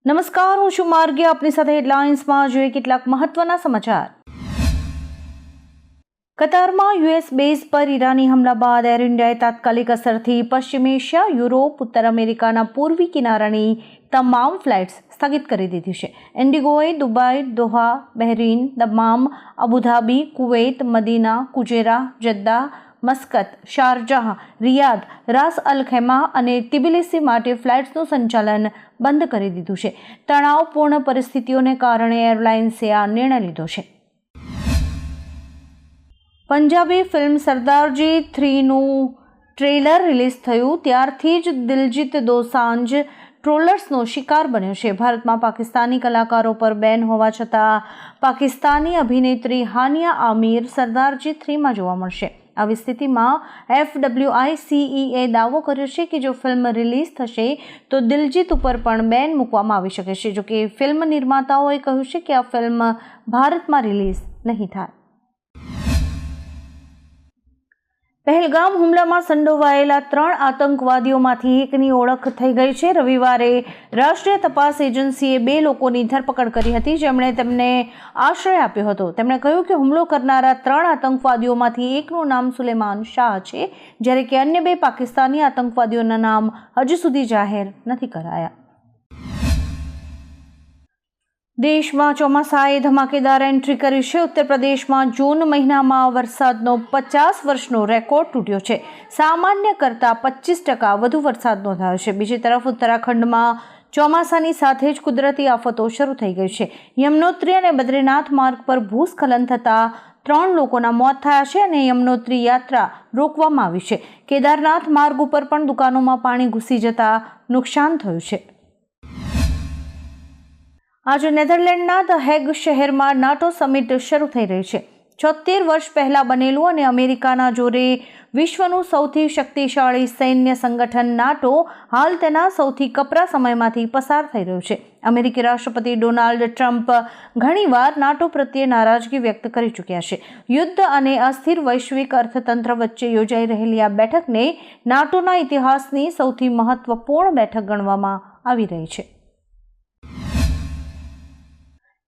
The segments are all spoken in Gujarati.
નમસ્કાર, હું છું માર્ગી. આપની સાથે હેડલાઇન્સમાં જોઈએ કેટલાક મહત્વના સમાચાર. કતારમાં યુએસ બેઝ પર ઈરાની હુમલા બાદ એર ઇન્ડિયાએ તાત્કાલિક અસરથી પશ્ચિમ એશિયા, યુરોપ, ઉત્તર અમેરિકાના પૂર્વી કિનારાની તમામ ફ્લાઇટ્સ સ્થગિત કરી દીધી છે. ઇન્ડિગોએ Dubai, Doha, Bahrain, Dammam, Abu Dhabi, Kuwait, Medina, Fujairah, Jeddah, Muscat, Sharjah, Riyadh, Ras Al Khaimah અને તિબિલિસી માટે ફ્લાઇટ્સનું સંચાલન બંધ કરી દીધું છે. તણાવપૂર્ણ પરિસ્થિતિઓને કારણે એરલાઇન્સે આ નિર્ણય લીધો છે. Punjabi film Sardarji 3નું trailer release થયું ત્યારથી જ દિલજીત દોસાંઝ ટ્રોલર્સનો શિકાર બન્યો છે. ભારતમાં પાકિસ્તાની કલાકારો પર બેન હોવા છતાં પાકિસ્તાની અભિનેત્રી હાનિયા આમિર સરદારજી 3માં જોવા મળશે. આવી સ્થિતિમાં FWICEએ દાવો કર્યો છે કે જો ફિલ્મ રિલીઝ થશે તો દિલજીત ઉપર પણ બેન મૂકવામાં આવી શકે છે. જોકે ફિલ્મ નિર્માતાઓએ કહ્યું છે કે આ ફિલ્મ ભારતમાં રિલીઝ નહીં થાય. પહેલગામ હુમલામાં સંડોવાયેલા 3 આતંકવાદીઓમાંથી એકની ઓળખ થઈ ગઈ છે. રવિવારે રાષ્ટ્રીય તપાસ એજન્સીએ 2 લોકોની ધરપકડ કરી હતી જેમણે તેમને આશ્રય આપ્યો હતો. તેમણે કહ્યું કે હુમલો કરનારા 3 આતંકવાદીઓમાંથી એકનું નામ સુલેમાન શાહ છે, જ્યારે કે અન્ય 2 પાકિસ્તાની આતંકવાદીઓના નામ હજુ સુધી જાહેર નથી કરાયા. દેશમાં ચોમાસાએ ધમાકેદાર એન્ટ્રી કરી છે. ઉત્તર પ્રદેશમાં જૂન મહિનામાં વરસાદનો 50 વર્ષનો રેકોર્ડ તૂટ્યો છે. સામાન્ય કરતાં 25% વધુ વરસાદ નોંધાયો છે. બીજી તરફ ઉત્તરાખંડમાં ચોમાસાની સાથે જ કુદરતી આફતો શરૂ થઈ ગઈ છે. યમનોત્રી અને બદ્રીનાથ માર્ગ પર ભૂસ્ખલન થતાં 3 લોકોના મોત થયા છે અને યમનોત્રી યાત્રા રોકવામાં આવી છે. કેદારનાથ માર્ગ ઉપર પણ દુકાનોમાં પાણી ઘૂસી જતા નુકસાન થયું છે. આજે નેધરલેન્ડના ધ હેગ શહેરમાં નાટો સમિટ શરૂ થઈ રહી છે. 76 વર્ષ પહેલા બનેલું અને અમેરિકાના જોરે વિશ્વનું સૌથી શક્તિશાળી સૈન્ય સંગઠન નાટો હાલ તેના સૌથી કપરા સમયમાંથી પસાર થઈ રહ્યું છે. અમેરિકી રાષ્ટ્રપતિ ડોનાલ્ડ ટ્રમ્પ ઘણીવાર નાટો પ્રત્યે નારાજગી વ્યક્ત કરી ચૂક્યા છે. યુદ્ધ અને અસ્થિર વૈશ્વિક અર્થતંત્ર વચ્ચે યોજાઈ રહેલી આ બેઠકને નાટોના ઇતિહાસની સૌથી મહત્વપૂર્ણ બેઠક ગણવામાં આવી રહી છે.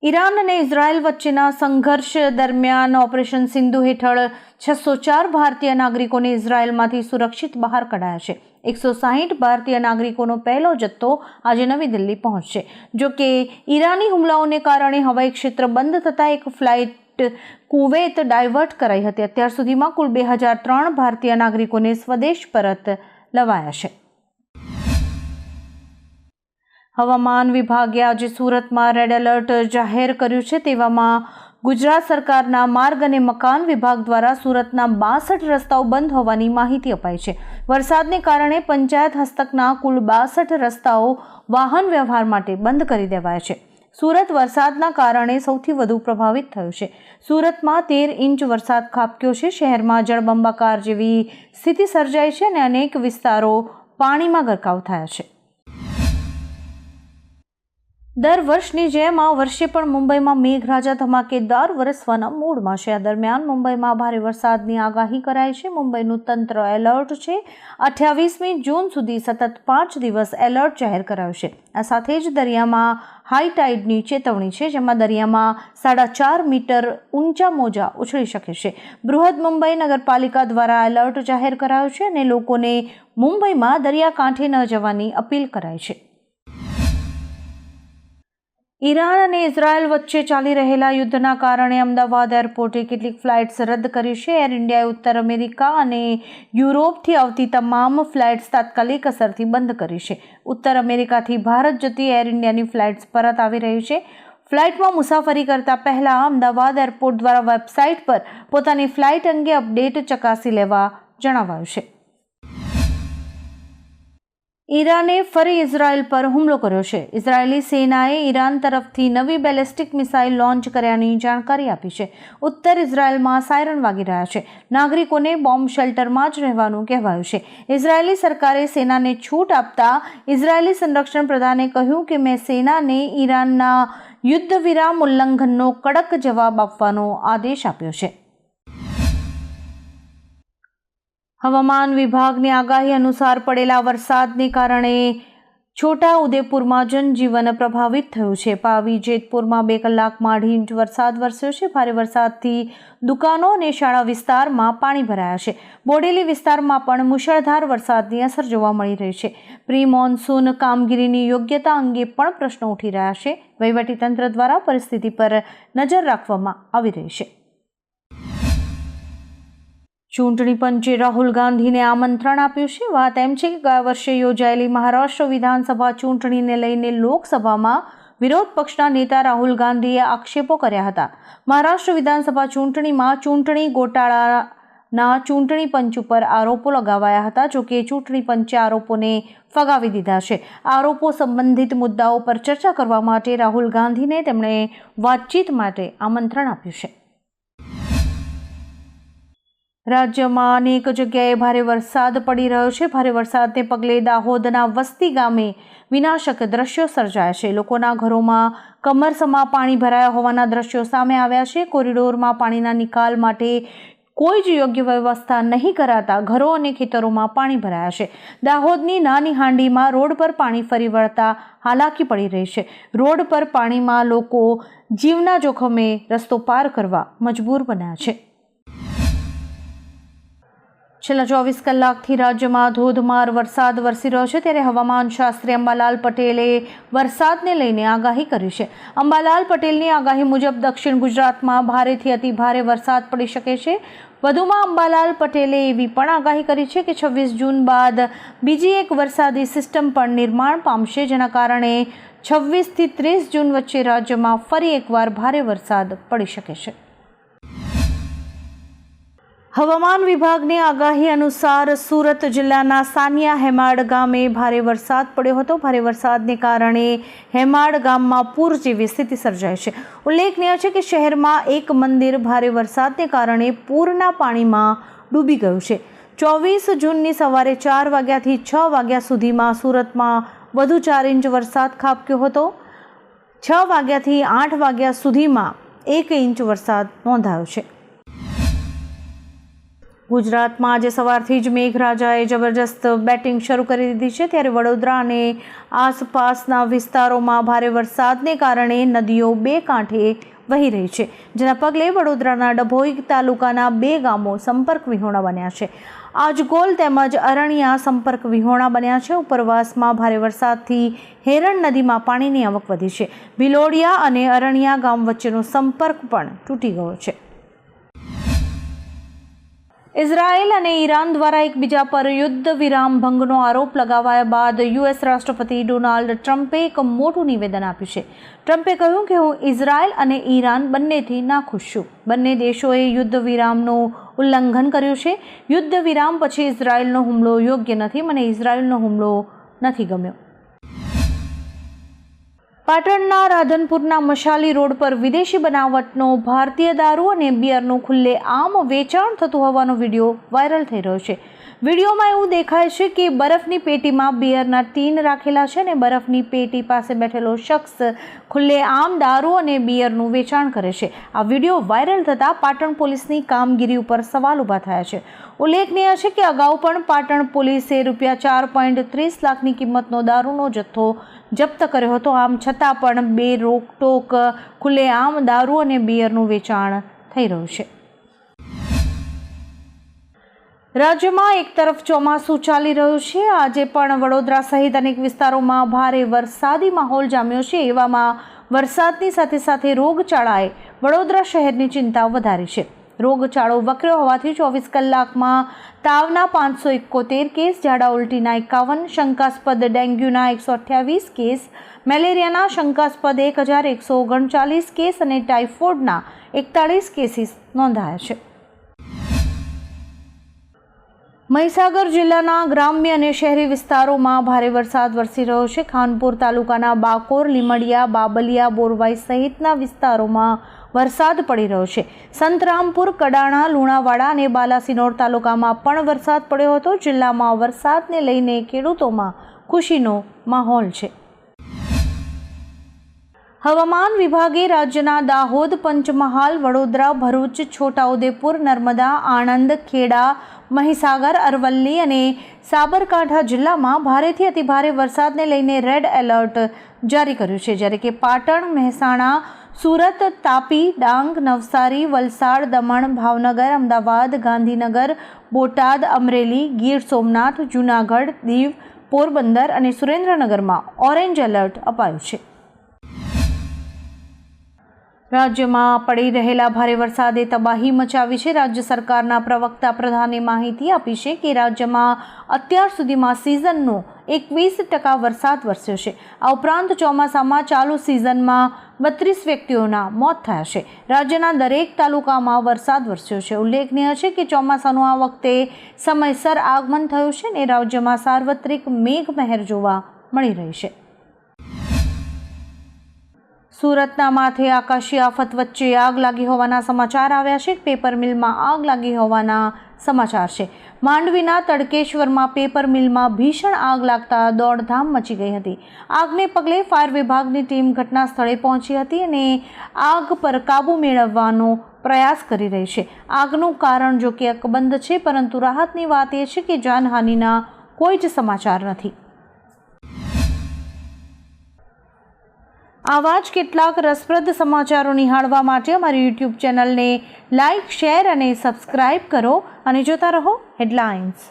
ઈરાન અને ઇઝરાયલ વચ્ચેના સંઘર્ષ દરમિયાન ઓપરેશન સિંધુ હેઠળ 604 ભારતીય નાગરિકોને ઇઝરાયલમાંથી સુરક્ષિત બહાર કઢાયા છે. 160 ભારતીય નાગરિકોનો પહેલો જથ્થો આજે નવી દિલ્હી પહોંચશે. જોકે ઈરાની હુમલાઓને કારણે હવાઈ ક્ષેત્ર બંધ થતાં એક ફ્લાઇટ કુવૈત ડાયવર્ટ કરાઈ હતી. અત્યાર સુધીમાં કુલ 2003 ભારતીય નાગરિકોને સ્વદેશ પરત લવાયા છે. હવામાન વિભાગે આજે સુરતમાં રેડ એલર્ટ જાહેર કર્યું છે. તેવામાં ગુજરાત સરકારના માર્ગ અને મકાન વિભાગ દ્વારા સુરતના 62 રસ્તાઓ બંધ હોવાની માહિતી અપાઈ છે. વરસાદને કારણે પંચાયત હસ્તકના કુલ 62 રસ્તાઓ વાહન વ્યવહાર માટે બંધ કરી દેવાયા છે. સુરત વરસાદના કારણે સૌથી વધુ પ્રભાવિત થયું છે. સુરતમાં 13 ઇંચ વરસાદ ખાબક્યો છે. શહેરમાં જળબંબાકાર જેવી સ્થિતિ સર્જાઈ છે અને અનેક વિસ્તારો પાણીમાં ગરકાવ થયા છે. દર વર્ષની જેમ આ વર્ષે પણ મુંબઈમાં મેઘરાજા ધમાકેદાર વરસવાના મૂડમાં છે. આ દરમિયાન મુંબઈમાં ભારે વરસાદની આગાહી કરાઈ છે. મુંબઈનું તંત્ર એલર્ટ છે. 28મી જૂન સુધી સતત 5 દિવસ એલર્ટ જાહેર કરાયું છે. આ સાથે જ દરિયામાં હાઈ ટાઇડની ચેતવણી છે, જેમાં દરિયામાં 4.5 મીટર ઊંચા મોજા ઉછળી શકે છે. બૃહદ મુંબઈ નગરપાલિકા દ્વારા એલર્ટ જાહેર કરાયું છે અને લોકોને મુંબઈમાં દરિયાકાંઠે ન જવાની અપીલ કરાઈ છે. ઈરાન અને ઇઝરાયલ વચ્ચે ચાલી રહેલા યુદ્ધના કારણે અમદાવાદ એરપોર્ટે કેટલીક ફ્લાઇટ્સ રદ કરી છે. એર ઇન્ડિયાએ ઉત્તર અમેરિકા અને યુરોપથી આવતી તમામ ફ્લાઇટ્સ તાત્કાલિક અસરથી બંધ કરી છે. ઉત્તર અમેરિકાથી ભારત જતી એર ઇન્ડિયાની ફ્લાઇટ્સ પરત આવી રહી છે. ફ્લાઇટમાં મુસાફરી કરતા પહેલા અમદાવાદ એરપોર્ટ દ્વારા વેબસાઇટ પર પોતાની ફ્લાઇટ અંગે અપડેટ ચકાસી લેવા જણાવાયું છે. ઈરાને ફરી ઇઝરાયલ પર હુમલો કર્યો છે. ઇઝરાયેલી સેનાએ ઈરાન તરફથી નવી બેલિસ્ટિક મિસાઇલ લોન્ચ કર્યાની જાણકારી આપી છે. ઉત્તર ઇઝરાયલમાં સાયરન વાગી રહ્યા છે. નાગરિકોને બોમ્બ શેલ્ટરમાં જ રહેવાનું કહેવાયું છે. ઇઝરાયેલી સરકારે સેનાને છૂટ આપતા ઇઝરાયેલી સંરક્ષણ પ્રધાને કહ્યું કે મેં સેનાને ઈરાનના યુદ્ધ વિરામ ઉલ્લંઘનનો કડક જવાબ આપવાનો આદેશ આપ્યો છે. હવામાન વિભાગની આગાહી અનુસાર પડેલા વરસાદને કારણે છોટા ઉદેપુરમાં જનજીવન પ્રભાવિત થયું છે. પાવી જેતપુરમાં 2 કલાકમાં 2.5 ઇંચ વરસાદ વરસ્યો છે. ભારે વરસાદથી દુકાનો અને શાળા વિસ્તારમાં પાણી ભરાયા છે. બોડેલી વિસ્તારમાં પણ મુશળધાર વરસાદની અસર જોવા મળી રહી છે. પ્રી મોન્સૂન કામગીરીની યોગ્યતા અંગે પણ પ્રશ્નો ઉઠી રહ્યા છે. વહીવટીતંત્ર દ્વારા પરિસ્થિતિ પર નજર રાખવામાં આવી રહી છે. ચૂંટણી પંચે રાહુલ ગાંધીને આમંત્રણ આપ્યું છે. વાત એમ છે કે ગયા વર્ષે યોજાયેલી મહારાષ્ટ્ર વિધાનસભા ચૂંટણીને લઈને લોકસભામાં વિરોધ પક્ષના નેતા રાહુલ ગાંધીએ આક્ષેપો કર્યા હતા. મહારાષ્ટ્ર વિધાનસભા ચૂંટણીમાં ચૂંટણી ગોટાળાના ચૂંટણી પંચ ઉપર આરોપો લગાવાયા હતા. જોકે ચૂંટણી પંચે આરોપોને ફગાવી દીધા છે. આરોપો સંબંધિત મુદ્દાઓ પર ચર્ચા કરવા માટે રાહુલ ગાંધીને તેમણે વાતચીત માટે આમંત્રણ આપ્યું છે. રાજ્યમાં અનેક જગ્યાએ ભારે વરસાદ પડી રહ્યો છે. ભારે વરસાદને પગલે દાહોદના વસ્તી ગામે વિનાશક દ્રશ્યો સર્જાયા છે. લોકોના ઘરોમાં કમરસમાં પાણી ભરાયા હોવાના દ્રશ્યો સામે આવ્યા છે. કોરિડોરમાં પાણીના નિકાલ માટે કોઈ જ યોગ્ય વ્યવસ્થા નહીં કરાતા ઘરો અને ખેતરોમાં પાણી ભરાયા છે. દાહોદની નાની હાંડીમાં રોડ પર પાણી ફરી વળતા હાલાકી પડી રહી છે. રોડ પર પાણીમાં લોકો જીવના જોખમે રસ્તો પાર કરવા મજબૂર બન્યા છે. છેલ્લા 24 કલાકથી રાજ્યમાં ધોધમાર વરસાદ વરસી રહ્યો છે. ત્યારે હવામાન શાસ્ત્રી અંબાલાલ પટેલે વરસાદને લઈને આગાહી કરી છે. અંબાલાલ પટેલની આગાહી મુજબ દક્ષિણ ગુજરાતમાં ભારેથી અતિ ભારે વરસાદ પડી શકે છે. વધુમાં અંબાલાલ પટેલે એવી પણ આગાહી કરી છે કે 26 જૂન બાદ બીજી એક વરસાદી સિસ્ટમ પણ નિર્માણ પામશે, જેના કારણે 26 થી 30 જૂન વચ્ચે રાજ્યમાં ફરી એકવાર ભારે વરસાદ પડી શકે છે. હવામાન વિભાગની આગાહી અનુસાર સુરત જિલ્લાના સાનિયા હેમાડ ગામે ભારે વરસાદ પડ્યો હતો. ભારે વરસાદને કારણે હેમાડ ગામમાં પૂર જેવી સ્થિતિ સર્જાઈ છે. ઉલ્લેખનીય છે કે શહેરમાં એક મંદિર ભારે વરસાદને કારણે પૂરના પાણીમાં ડૂબી ગયું છે. 24 જૂનની સવારે 4 વાગ્યાથી 6 વાગ્યા સુધીમાં સુરતમાં વધુ 4 ઇંચ વરસાદ ખાબક્યો હતો. 6 વાગ્યાથી 8 વાગ્યા સુધીમાં 1 ઇંચ વરસાદ નોંધાયો છે. ગુજરાતમાં આજે સવારથી જ મેઘરાજાએ જબરજસ્ત બેટિંગ શરૂ કરી દીધી છે. ત્યારે વડોદરા અને આસપાસના વિસ્તારોમાં ભારે વરસાદને કારણે નદીઓ 2 કાંઠે વહી રહી છે, જેના પગલે વડોદરાના ડભોઈ તાલુકાના 2 ગામો સંપર્ક વિહોણા બન્યા છે. આજગોલ તેમજ અરણિયા સંપર્ક વિહોણા બન્યા છે. ઉપરવાસમાં ભારે વરસાદથી હેરણ નદીમાં પાણીની આવક વધી છે. ભિલોડિયા અને અરણિયા ગામ વચ્ચેનો સંપર્ક પણ તૂટી ગયો છે. ઇઝરાયેલ અને ઈરાન દ્વારા એકબીજા પર યુદ્ધ વિરામ ભંગનો આરોપ લગાવ્યા બાદ યુએસ રાષ્ટ્રપતિ ડોનાલ્ડ ટ્રમ્પે એક મોટું નિવેદન આપ્યું છે. ટ્રમ્પે કહ્યું કે હું ઇઝરાયેલ અને ઈરાન બંનેથી નાખુશ છું. બંને દેશોએ યુદ્ધ વિરામનું ઉલ્લંઘન કર્યું છે. યુદ્ધ વિરામ પછી ઇઝરાયેલનો હુમલો યોગ્ય નથી. મને ઇઝરાયેલનો હુમલો નથી ગમ્યો. પાટણના રાધનપુરના મશાલી રોડ પર વિદેશી બનાવટનો ભારતીય દારૂ અને બિયરનું ખુલ્લે આમ વેચાણ થતું હોવાનો વિડીયો વાયરલ થઈ રહ્યો છે. વિડીયોમાં એવું દેખાય છે કે બરફની પેટીમાં બિયરના ટીન રાખેલા છે અને બરફની પેટી પાસે બેઠેલો શખ્સ ખુલ્લે આમ દારૂ અને બિયરનું વેચાણ કરે છે. આ વિડીયો વાયરલ થતાં પાટણ પોલીસની કામગીરી ઉપર સવાલ ઊભા થયા છે. ઉલ્લેખનીય છે કે અગાઉ પણ પાટણ પોલીસે ₹4.30 લાખની કિંમતનો દારૂનો જથ્થો જપ્ત કર્યો હતો. આમ છતાં પણ બેરોકટોક ખુલ્લેઆમ દારૂ અને બિયરનું વેચાણ થઈ રહ્યું છે. રાજ્યમાં એક તરફ ચોમાસું ચાલી રહ્યું છે. આજે પણ વડોદરા સહિત અનેક વિસ્તારોમાં ભારે વરસાદી માહોલ જામ્યો છે. એવામાં વરસાદની સાથે સાથે રોગચાળાએ વડોદરા શહેરની ચિંતા વધારી છે. રોગચાળો વકર્યો હોવાથી 24 કલાકમાં તાવના 571 કેસ, ઝાડા ઉલટીના 51, શંકાસ્પદ ડેન્ગ્યુના 128 કેસ, મેલેરિયાના શંકાસ્પદ 1139 કેસ અને ટાઇફોઇડના 41 કેસીસ નોંધાયા છે. મહીસાગર જિલ્લાના ગ્રામ્ય અને શહેરી વિસ્તારોમાં ભારે વરસાદ વરસી રહ્યો છે. ખાનપુર તાલુકાના બાકોર, લીમડિયા, બાબલિયા, બોરવાઈ સહિતના વિસ્તારોમાં વરસાદ પડી રહ્યો છે. સંતરામપુર, કડાણા, લુણાવાડા અને બાલાસિનોર તાલુકામાં પણ વરસાદ પડ્યો હતો. જિલ્લામાં વરસાદને લઈને ખેડૂતોમાં ખુશીનો માહોલ છે. હવામાન વિભાગે રાજ્યના દાહોદ, પંચમહાલ, વડોદરા, ભરૂચ, છોટાઉદેપુર, નર્મદા, આણંદ, ખેડા, મહીસાગર, અરવલ્લી અને સાબરકાંઠા જિલ્લામાં ભારેથી અતિભારે વરસાદને લઈને રેડ એલર્ટ જારી કર્યું છે, જ્યારે કે પાટણ, મહેસાણા, સુરત, તાપી, ડાંગ, નવસારી, વલસાડ, દમણ, ભાવનગર, અમદાવાદ, ગાંધીનગર, બોટાદ, અમરેલી, ગીર સોમનાથ, જૂનાગઢ, દીવ, પોરબંદર અને સુરેન્દ્રનગરમાં ઓરેન્જ એલર્ટ અપાયું છે. રાજ્યમાં પડી રહેલા ભારે વરસાદે તબાહી મચાવી છે. રાજ્ય સરકારના પ્રવક્તા પ્રધાને માહિતી આપી છે કે રાજ્યમાં અત્યાર સુધીમાં સિઝનનો 21% વરસાદ વરસ્યો છે. આ ઉપરાંત ચોમાસામાં ચાલુ સિઝનમાં 32 વ્યક્તિઓના મોત થયા છે. રાજ્યના દરેક તાલુકામાં વરસાદ વરસ્યો છે. ઉલ્લેખનીય છે કે ચોમાસાનું આ વખતે સમયસર આગમન થયું છે અને રાજ્યમાં સાર્વત્રિક મેઘમહેર જોવા મળી રહી છે. સુરતના માથે આકાશી આફત વચ્ચે આગ લાગી હોવાના સમાચાર આવ્યા છે. પેપર મિલમાં આગ લાગી હોવાના સમાચાર છે. માંડવીના તડકેશ્વરમાં પેપર મિલમાં ભીષણ આગ લાગતા દોડધામ મચી ગઈ હતી. આગને પગલે ફાયર વિભાગની ટીમ ઘટના સ્થળે પહોંચી હતી અને આગ પર કાબૂ મેળવવાનો પ્રયાસ કરી રહી છે. આગનું કારણ જો કે અકબંધ છે, પરંતુ રાહતની વાત એ છે કે જાનહાનિના કોઈ જ સમાચાર નથી. આવા જ કેટલાક રસપ્રદ સમાચારો નિહાળવા માટે અમારી યુટ્યુબ ચેનલને લાઇક, શેર અને સબસ્ક્રાઇબ કરો અને જોતા રહો હેડલાઇન્સ.